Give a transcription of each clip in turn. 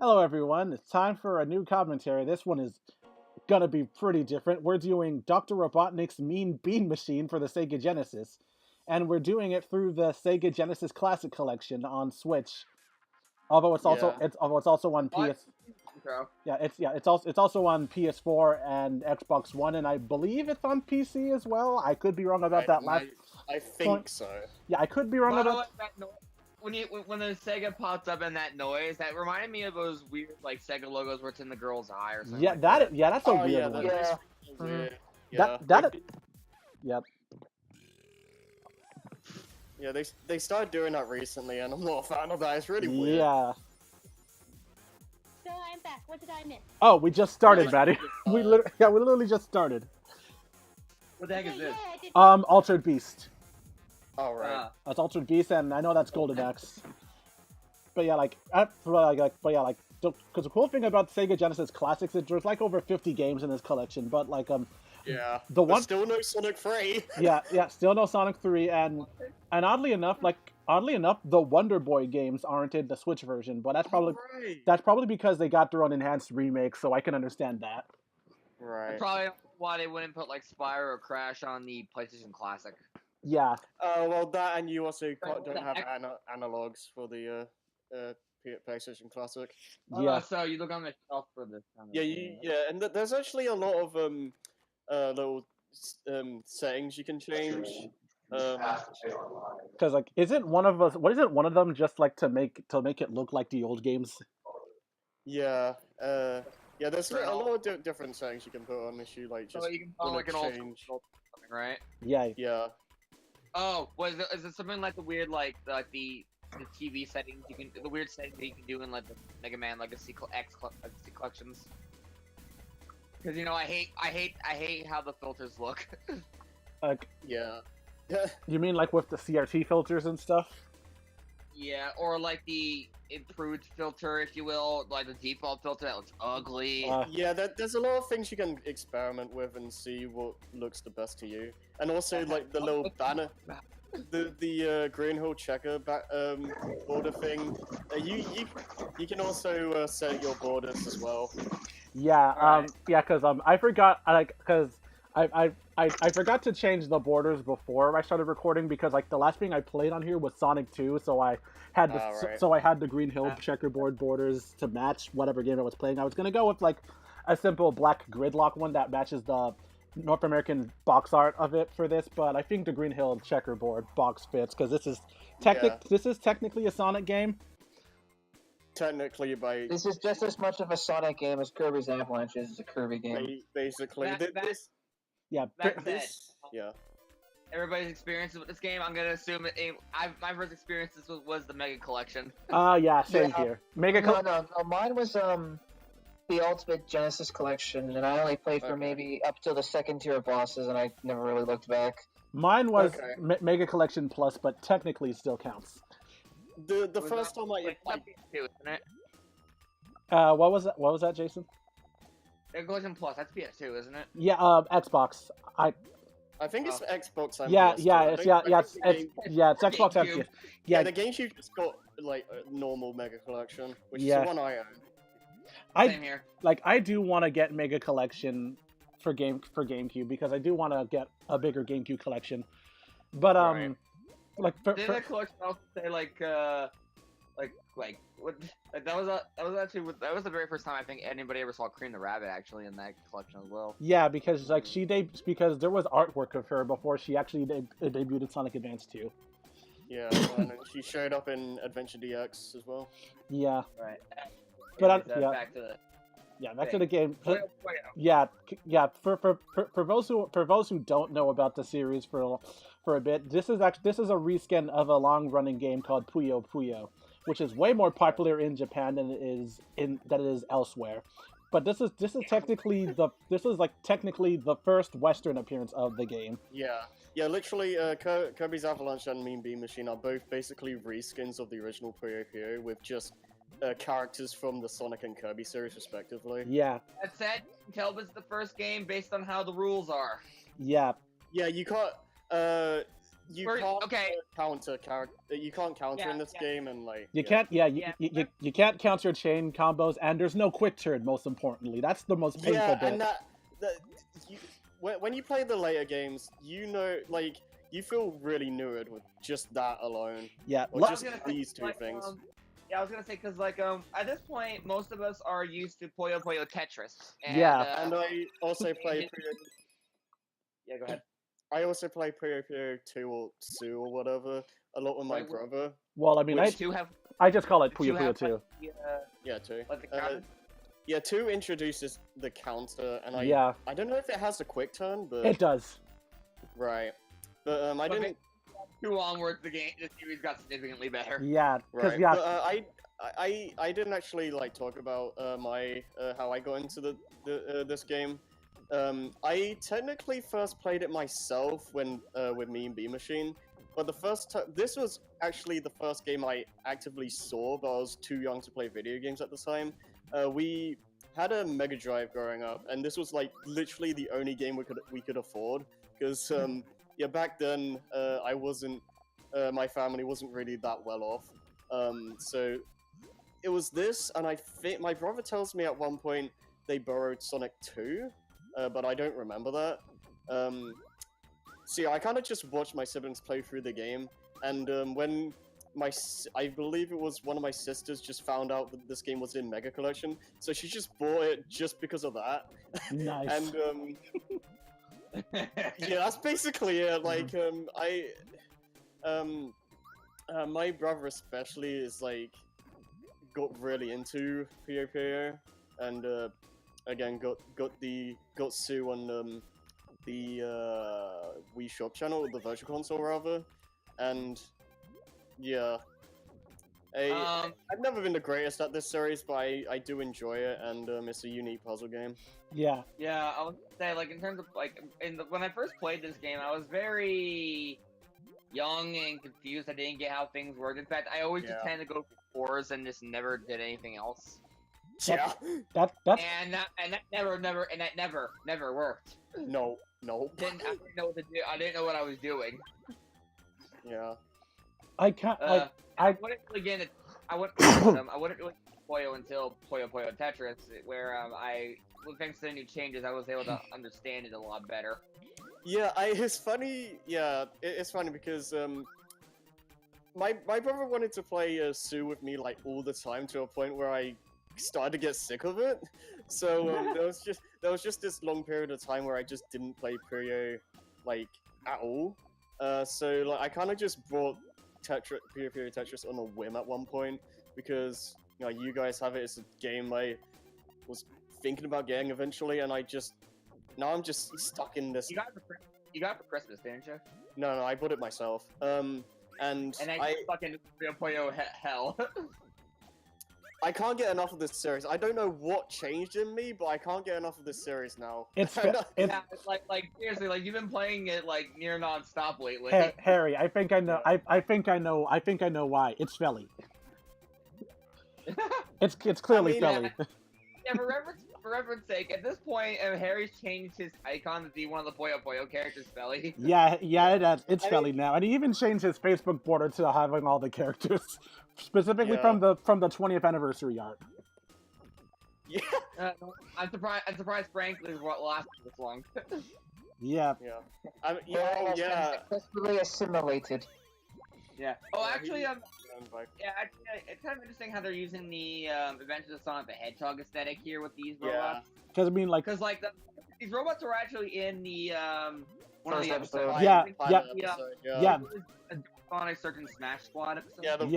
Hello, everyone. It's time for a new commentary. This one is gonna be pretty different. We're doing Dr. Robotnik's Mean Bean Machine for the Sega Genesis, and we're doing it through the Sega Genesis Classic Collection on Switch. Although it's also Yeah. it's also on What? PS. Intro. It's also on PS4 and Xbox One, and I believe it's on PC as well. I could be wrong about that last. I think so. Yeah, I could be wrong By the about. way, that when the Sega popped up and that noise, that reminded me of those weird like Sega logos where it's in the girl's eye or something. Yeah, like that's a Oh, weird yeah, one. that is Yeah. weird. Yeah. Yep. Yeah, they started doing that recently, and I'm not a fan of that. It's really weird. Yeah. So I'm back. What did I miss? Oh, we just started, Yeah, Maddie. we literally just started. What the heck is this? I did. Altered Beast. All right. That's Altered Beast, and I know that's Golden Axe. But yeah, because the cool thing about Sega Genesis Classics is there's like over 50 games in this collection, but Yeah. the one, Still no Sonic 3. yeah, still no Sonic 3, and oddly enough, the Wonder Boy games aren't in the Switch version, but that's probably because they got their own enhanced remake, so I can understand that. Right. Probably why they wouldn't put like Spyro or Crash on the PlayStation Classic. Yeah, Well, that and you also Right, don't the have heck? analogs for the PlayStation Classic. yeah. So you look on the shelf for this. Kind of Yeah, thing. and there's actually a lot of little settings you can change. Because isn't one of them just like to make it look like the old games? Yeah. Yeah, there's a lot of different settings you can put on if you like just So you can put wanna like an old change. something, right? Yeah, Yeah. Oh, is it something like the weird like the TV settings you can the weird settings that you can do in like the Mega Man Legacy collections? Because I hate how the filters look. like Yeah. you mean like with the CRT filters and stuff? Yeah, or like the improved filter, if you will, like the default filter that looks ugly. Yeah, there's a lot of things you can experiment with and see what looks the best to you. And also like the little banner, the green hill checker border thing. You can also set your borders as well. Yeah, Alright. because I forgot, I forgot to change the borders before I started recording because the last thing I played on here was Sonic 2, so I had the Green Hill checkerboard borders to match whatever game I was playing. I was gonna go with a simple black gridlock one that matches the North American box art of it for this, but I think the Green Hill checkerboard box fits because this is technically a Sonic game. Technically, This is just as much of a Sonic game as Kirby's Avalanche is a Kirby game. basically Yeah, yeah. Everybody's experience with this game, I'm gonna assume my first experience was the Mega Collection. yeah, same Yeah. here. Mega No, mine was the Ultimate Genesis Collection, and I only played for Okay. maybe up to the second tier of bosses, and I never really looked back. Mine was Okay. Mega Collection Plus, but technically still counts. The first time I like PS2, isn't it? What was that? What was that, Jason? Mega Collection Plus, that's PS2, isn't it? Yeah, Xbox. I think it's Xbox. And Yeah, PS2. yeah, I it's think- yeah, I it's think the game- it's Xbox. GameCube. Yeah, yeah, the GameCube just got like a normal Mega Collection, which Yeah. is the one I own. Same here. I do want to get Mega Collection for GameCube because I do want to get a bigger GameCube collection. But Right. Did for, the collection also say like what? Like, that was the very first time I think anybody ever saw Cream the Rabbit actually in that collection as well. yeah, because because there was artwork of her before she actually debuted in Sonic Advance 2. Yeah, and then she showed up in Adventure DX as well. Yeah, Right. But Anyways, back to the back to the game. Puyo. Yeah. For those who don't know about the series for a bit, this is a reskin of a long-running game called Puyo Puyo, which is way more popular in Japan than it is elsewhere. But this is technically the first Western appearance of the game. Yeah, literally, Kirby's Avalanche and Mean Bean Machine are both basically reskins of the original Puyo Puyo with just characters from the Sonic and Kirby series, respectively. Yeah. That said, you can tell this is the first game based on how the rules are. Yeah. Yeah, you can't. you can't counter character. You can't counter in this game, and like you can't. Yeah, you can't counter chain combos, and there's no quick turn. Most importantly, that's the most painful bit. And when you play the later games, you know, like you feel really neutered with just that alone. Yeah, or just these two things. Yeah, I was gonna say because like at this point most of us are used to Puyo Puyo Tetris. And, and I also play. Yeah, go ahead. I also play Puyo Puyo 2 or Sue or whatever a lot with my brother. Well, I mean, I just call it Puyo Puyo 2. Yeah, 2. Like the counter? Yeah, 2 introduces the counter, and I don't know if it has a quick turn, but it does. Right, but I didn't. 2 onwards, the series got significantly better. Yeah, right. But, I didn't actually like talk about my how I got into this game. I technically first played it myself when with me and B Machine, but this was actually the first game I actively saw, but I was too young to play video games at the time. We had a Mega Drive growing up, and this was like literally the only game we could afford because back then I wasn't my family wasn't really that well off, so it was this, and I think my brother tells me at one point they borrowed Sonic 2. But I don't remember that. So yeah, I kind of just watched my siblings play through the game, and when I believe it was one of my sisters just found out that this game was in Mega Collection, so she just bought it just because of that. Nice. And yeah, that's basically it. Like my brother especially is like got really into Puyo Puyo, and again, got Sue on the Wii Shop channel, the Virtual Console rather, and yeah, I've never been the greatest at this series, but I do enjoy it, and it's a unique puzzle game. Yeah. Yeah, I would say like in terms of like when I first played this game, I was very young and confused. I didn't get how things worked. In fact, I always just tended to go for 4s and just never did anything else. Yeah. That's and that never worked. No. I didn't know what to do. I didn't know what I was doing. Yeah. I can't. I wouldn't really get it. I wouldn't really Puyo until Puyo Puyo Tetris, where thanks to the new changes, I was able to understand it a lot better. Yeah, it's funny. Yeah, it's funny because my brother wanted to play Sue with me like all the time to a point where I started to get sick of it. So there was just this long period of time where I just didn't play Puyo like at all. So like I kind of just brought Puyo Puyo Tetris on a whim at one point because you guys have it. It's a game I was thinking about getting eventually, and now I'm just stuck in this. You got it for Christmas, didn't you? No, I bought it myself. And I fucking Puyo Puyo hell. I can't get enough of this series. I don't know what changed in me, but I can't get enough of this series now. It's like seriously, like you've been playing it like near non-stop lately. Hey, Harry, I think I know. I think I know why. It's Felly. It's clearly Felly. Yeah, for reference sake, at this point, Harry's changed his icon to be one of the Puyo Puyo characters, Felly. Yeah, it's Felly now, and he even changed his Facebook border to having all the characters, specifically from the 20th anniversary art. Yeah. I'm surprised frankly what lasted this long. Yeah. Yeah. Successfully assimilated. Yeah. Oh, actually, it's kind of interesting how they're using the Adventures of Sonic the Hedgehog aesthetic here with these robots. Because I mean, like, these robots are actually in the one of the episodes. Yeah. Sonic Search and Smash Squad episode.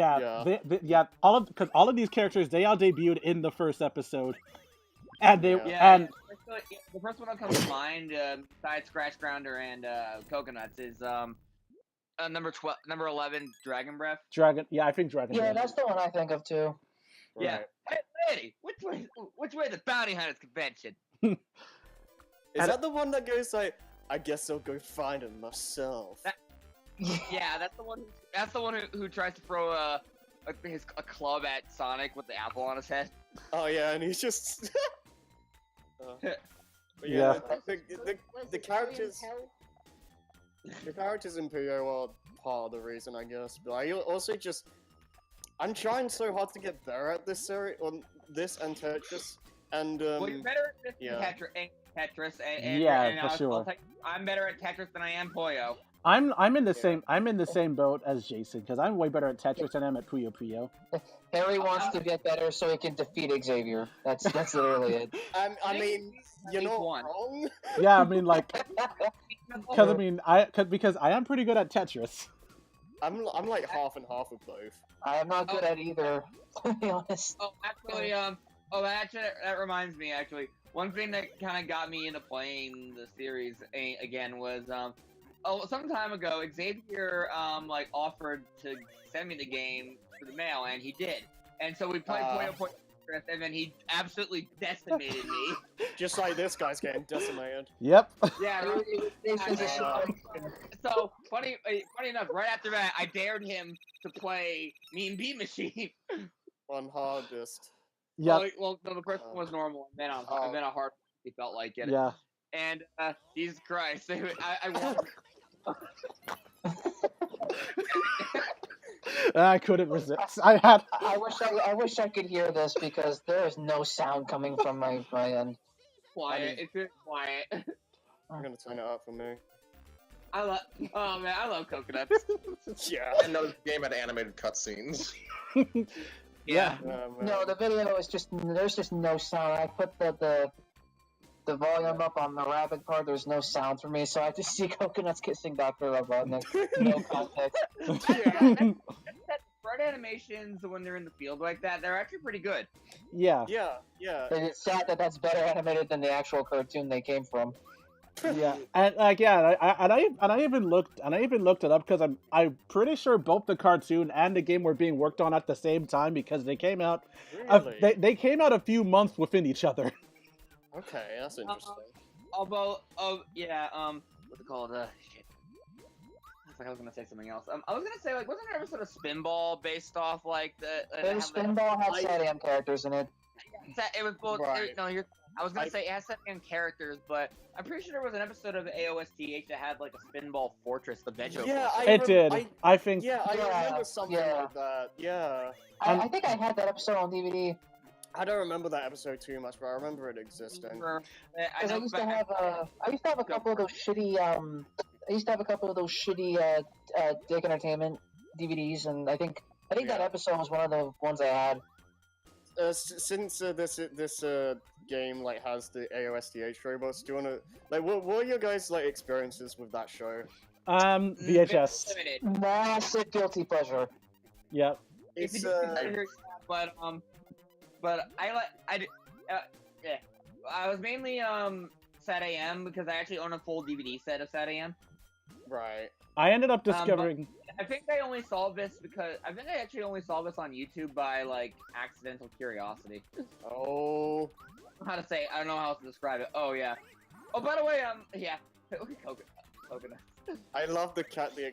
Because all of these characters they all debuted in the first episode, and the first one that comes to mind, besides Scratch Grounder and Coconuts, is number 11, Dragon Breath. I think Dragon Breath. Yeah, that's the one I think of too. Right. Yeah. Hey, lady, which way the bounty hunters convention? Is that the one that goes like, I guess I'll go find him myself? Yeah, that's the one. That's the one who tries to throw a club at Sonic with the apple on his head. Oh yeah, and he's just. But yeah. The characters. The characters in Puyo are part of the reason, I guess. But I also just... I'm trying so hard to get better at this series, on this and Tetris, and Well, you're better at this yeah. than Tetris, and Yeah, for sure. I'm better at Tetris than I am Puyo. I'm in the same boat as Jason because I'm way better at Tetris than I am at Puyo Puyo. Harry wants to get better so he can defeat Xavier. That's literally it. I mean, you're not wrong. Yeah, I mean, like, because I am pretty good at Tetris. I'm like half and half with both. I am not good at either, to be honest. Oh, actually, that reminds me, actually. One thing that kind of got me into playing the series again was, some time ago, Xavier, like, offered to send me the game through the mail, and he did. And so we played Puyo Puyo, and then he absolutely decimated me. Just like this guy's getting decimated. Yep. Yeah. So, funny enough, right after that, I dared him to play Mean Beat Machine. On hardest. Yeah. Well, no, the first one was normal, and then on hard, he felt like it. Yeah. And, Jesus Christ, I won. I couldn't resist. I wish I could hear this because there is no sound coming from my end. Quiet. It's just quiet. I'm gonna turn it up for me. I love coconuts. Yeah. I know this game had animated cutscenes. Yeah. No, the video is just there's just no sound. I put the volume up on the rabbit part. There's no sound for me, so I just see coconuts kissing Dr. Robotnik. No context. That bird animations when they're in the field like that, they're actually pretty good. Yeah. Yeah. But it's sad that that's better animated than the actual cartoon they came from. Yeah, and like I even looked it up because I'm pretty sure both the cartoon and the game were being worked on at the same time because they came out. Really? They came out a few months within each other. Okay, that's interesting. Although, what's it called? Shit. I was gonna say something else. I was gonna say, like, wasn't there ever sort of Spinball based off like the? Spinball had SATM characters in it. It was both. Right. I was gonna say it has SATM characters, but I'm pretty sure there was an episode of AOSTH that had like a Spinball Fortress, the Veggie. Yeah, it did. I think. Yeah, I remember something like that. Yeah. I think I had that episode on DVD. I don't remember that episode too much, but I remember it existing. I used to have a couple of those shitty Dick Entertainment DVDs, and I think that episode was one of the ones I had. Since this game like has the AOSTH robots, do you wanna what are your guys like experiences with that show? VHS. Massive guilty pleasure. Yep. It's but I was mainly SatAM because I actually own a full DVD set of SatAM. Right. I ended up discovering. I think I only saw this because I actually only saw this on YouTube by like accidental curiosity. Oh. How to say? I don't know how else to describe it. Oh yeah. Oh, by the way, yeah. Coconut. I love the expression.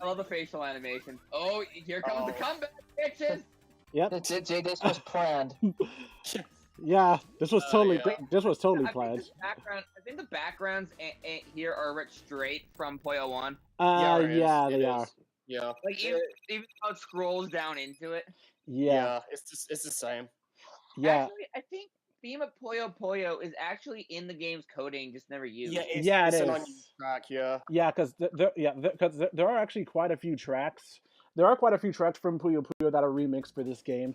I love the facial animation. Oh, here comes the comeback, bitches. Yep. This was planned. Yeah, this was totally planned. I think the backgrounds here are ripped straight from Puyo 1. Yeah, they are. Yeah. Like even how it scrolls down into it. Yeah. It's the same. Yeah. Actually, I think theme of Puyo Puyo is actually in the game's coding, just never used. Yeah, it is. An unused track. Yeah. Yeah, because there are actually quite a few tracks. There are quite a few tracks from Puyo Puyo that are remixed for this game.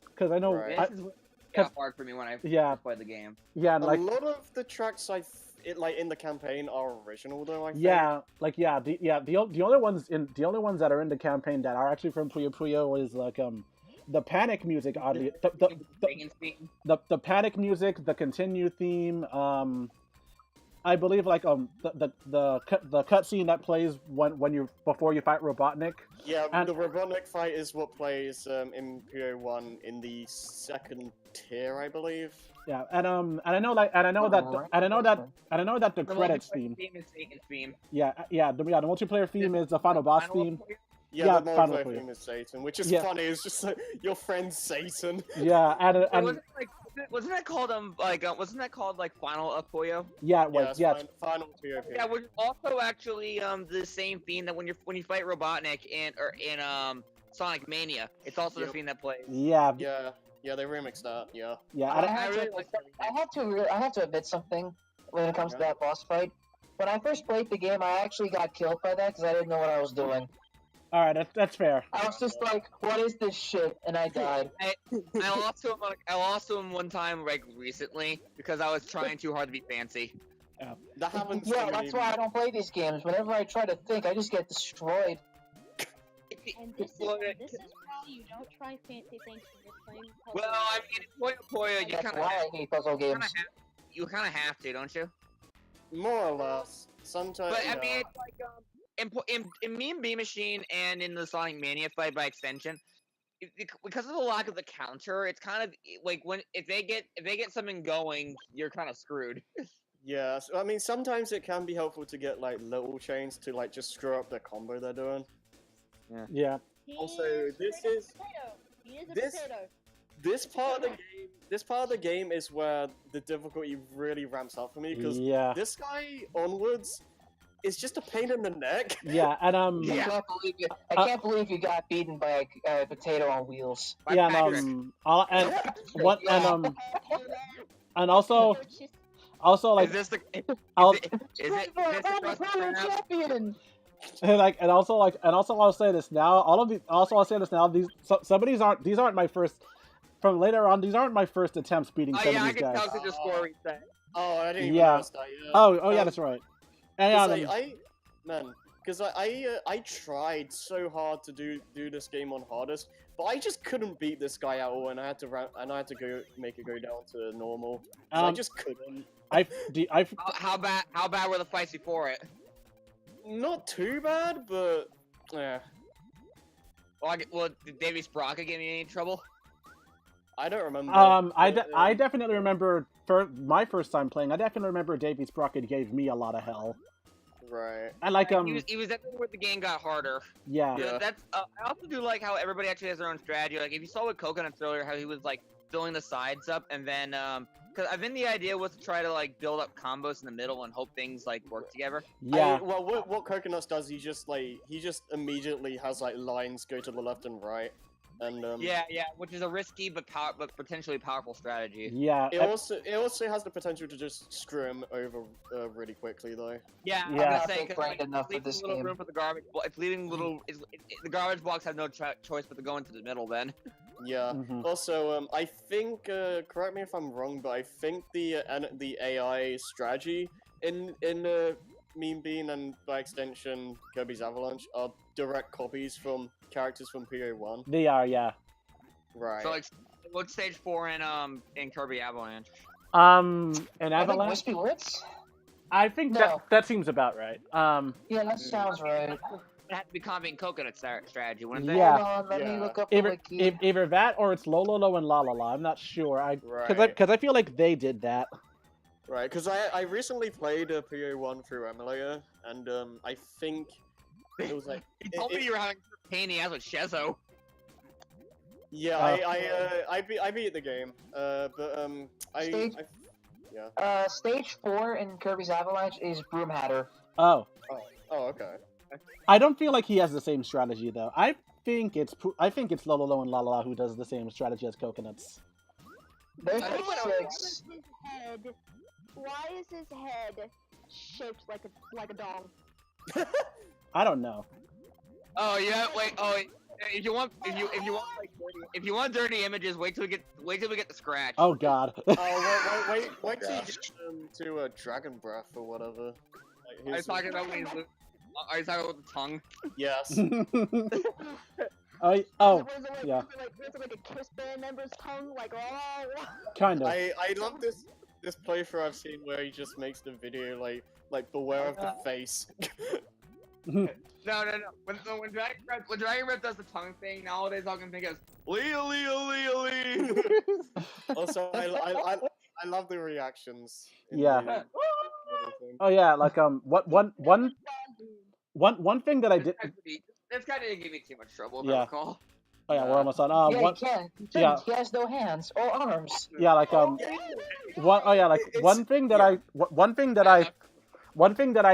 Because I know. Right. This is what got hard for me when I first played the game. Yeah, and a lot of the tracks in the campaign are original though. I think. The only ones that are in the campaign that are actually from Puyo Puyo is like the panic music, oddly, the panic music, the continue theme. I believe like the cutscene that plays before you fight Robotnik. Yeah, the Robotnik fight is what plays in Puyo 1 in the second tier, I believe. Yeah, and I know that the credits theme. Is Satan's theme. Yeah, the multiplayer theme is the final boss theme. Yeah, the multiplayer theme is Satan, which is funny. It's just like your friend Satan. Yeah, and wasn't like wasn't that called wasn't that called like Final Puyo? Yeah, Yeah, like it's yeah, final PvP. Yeah, which is also actually the same theme that when you fight Robotnik in Sonic Mania, it's also the Yep. theme that plays. yeah, Yeah, they remixed that. Yeah. yeah. I have to admit something when it comes to that boss fight. When I first played the game, I actually got killed by that because I didn't know what I was doing. All right, that's fair. I was just like, "What is this shit?" and I died. I lost to him one time like recently because I was trying too hard to be fancy. That happens. Yeah, to that's me. why I don't play these games. Whenever I try to think, I just get destroyed. And this is why you don't try fancy things when you're playing puzzle. Well, I mean, Puyo, you That's kind of why I hate puzzle games. have to, don't you? More or less. Sometimes. But I mean, it's like in Mean Bee Machine and in the Sonic Mania fight by extension, because of the lack of the counter, it's kind of like if they get something going, you're kind of screwed. Yeah, so, I mean, sometimes it can be helpful to get like little chains to like just screw up the combo they're doing. Yeah. Also, This this part of the game is where the difficulty really ramps up for me because Yeah. this guy onwards is just a pain in the neck. Yeah, and I can't believe you got beaten by a potato on wheels. yeah, and also like Is this the? I'll, Is it champion. and also I'll say this now. I'll say this now. Some of these aren't my first. From later on, these aren't my first attempts beating some of I these can guys. tell to the score reset. Oh, I didn't even Yeah. notice that. Yeah. Oh yeah, that's right. And Because I tried so hard to do this game on hardest, but I just couldn't beat this guy at all, and I had to go make it go down to normal. I just couldn't. How bad were the fights before it? Not too bad, but yeah. Well, did Davey Sprocket give me any trouble? I don't remember. I definitely remember for my first time playing. I definitely remember Davey Sprocket gave me a lot of hell. Right. And like he was definitely where the game got harder. Yeah. That's I also do like how everybody actually has their own strategy. Like if you saw with Coconuts earlier, how he was like filling the sides up, and then because I think the idea was to try to like build up combos in the middle and hope things like work together. Yeah. Well, what Coconuts does, he just immediately has like lines go to the left and right, and yeah, which is a risky but potentially powerful strategy. Yeah. It also has the potential to just screw him over really quickly though. Yeah, Yeah. I'm Not saying big brained enough for this game. room for the garbage. It's leaving little. The garbage blocks have no choice but to go into the middle. Then. Yeah. Mhm. Also, I think correct me if I'm wrong, but I think the AI strategy in Mean Bean and by extension Kirby's Avalanche are direct copies from characters from PO1. They are, yeah. Right. So like, what's stage 4 in Kirby Avalanche? And I think Avalanche. Wispy Wits? I think No. that seems about right. Yeah, that sounds right. It had to be copying Coconut strategy, wouldn't they? Yeah. Hold on, let me Yeah. look up the wiki. Either that or it's Lololo and La La La. I'm not sure. Right. Because I feel like they did that. Right, because I recently played PO1 through emulator, and I think it was like He told me you were having a pain in the ass with Shezo. yeah, I beat the game, Stage 4 in Kirby's Avalanche is Broom Hatter. Oh. Oh, okay. I don't feel like he has the same strategy though. I think it's Lololo and La La La who does the same strategy as Coconuts. There's I think like when I 6. Why is his head shaped like a dog? I don't know. Oh yeah, wait. Oh, if you want dirty images, wait till we get the scratch. Oh God. Oh wait till you get to Dragon Breath or whatever. Are you talking about when he's are you talking about the tongue? Yes. Oh, Was it yeah. like a Kiss band member's tongue? Like, oh. Kind of. I love this playthrough I've seen where he just makes the video like beware of the face. No. When Dragon Breath does the tongue thing, nowadays all I can think is Lee. Also, I love the reactions. in Yeah. the everything. Oh yeah, like one thing that I did. This guy didn't give me too much trouble, if Yeah. I recall. Oh yeah, we're almost done. Yeah, What? he can. Yeah. He has no hands or arms. Yeah, like one. Oh yeah, like one thing that I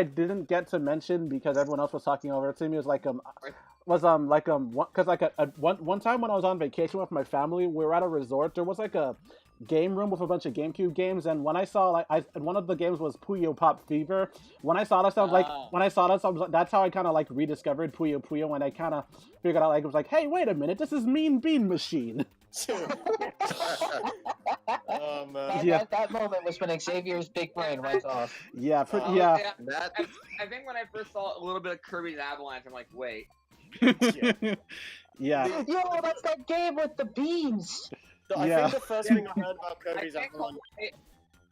didn't get to mention because everyone else was talking over it to me because one time when I was on vacation with my family, we were at a resort. There was like a game room with a bunch of GameCube games, and when I saw and one of the games was Puyo Pop Fever. When I saw that, I was like, that's how I kind of like rediscovered Puyo Puyo, when I kind of figured out, like, it was like, hey, wait a minute, this is Mean Bean Machine. Oh man. That moment was when Xavier's big brain went off. Yeah, I think when I first saw a little bit of Kirby's Avalanche, I'm like, wait. Yeah. Yo, that's that game with the beans. I think the first thing I heard about Kirby's Avalanche.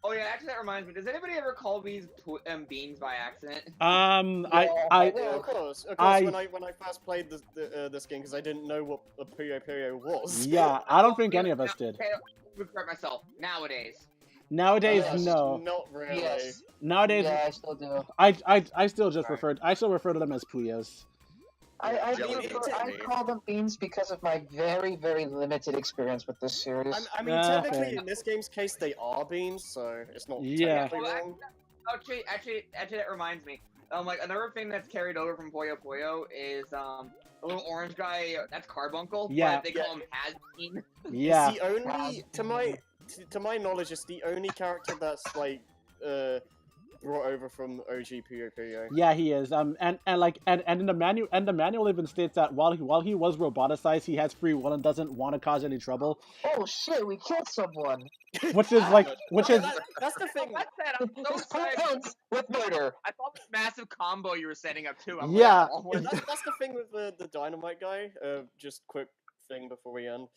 Oh yeah, actually that reminds me. Does anybody ever call these beans by accident? Of course. When I first played this game, because I didn't know what a Puyo Puyo was. Yeah, I don't think any of us did. Okay, let me correct myself. Nowadays, no. Not really. Yes. Nowadays, Yeah, I still do. I still refer to them as Puyos. I call them beans because of my very, very limited experience with this series. I mean, technically, in this game's case, they are beans, so it's not technically wrong. Actually, that reminds me. Like another thing that's carried over from Puyo Puyo is a little orange guy. That's Carbuncle. Yeah. But they call him Has-Been. Yeah. It's the only, to my knowledge, it's the only character that's like brought over from OG Puyo Puyo. Yeah, he is. And in the manual even states that while he was roboticized, he has free will and doesn't want to cause any trouble. Oh shit, we killed someone. Which is that's the thing. His ends with murder. I thought this massive combo you were setting up too. Yeah. That's the thing with the dynamite guy. Just quick thing before we end.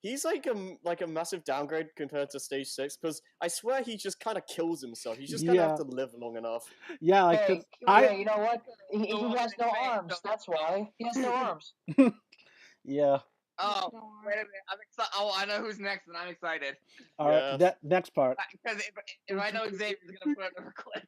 He's like a massive downgrade compared to stage 6, because I swear he just kind of kills himself. He's just gonna have to live long enough. Yeah, like you know what? He has no arms. That's why he has no arms. Yeah. Oh, wait a minute! I'm excited. Oh, I know who's next, and I'm excited. All right, that next part. Because if I know Xavier's gonna put another clip.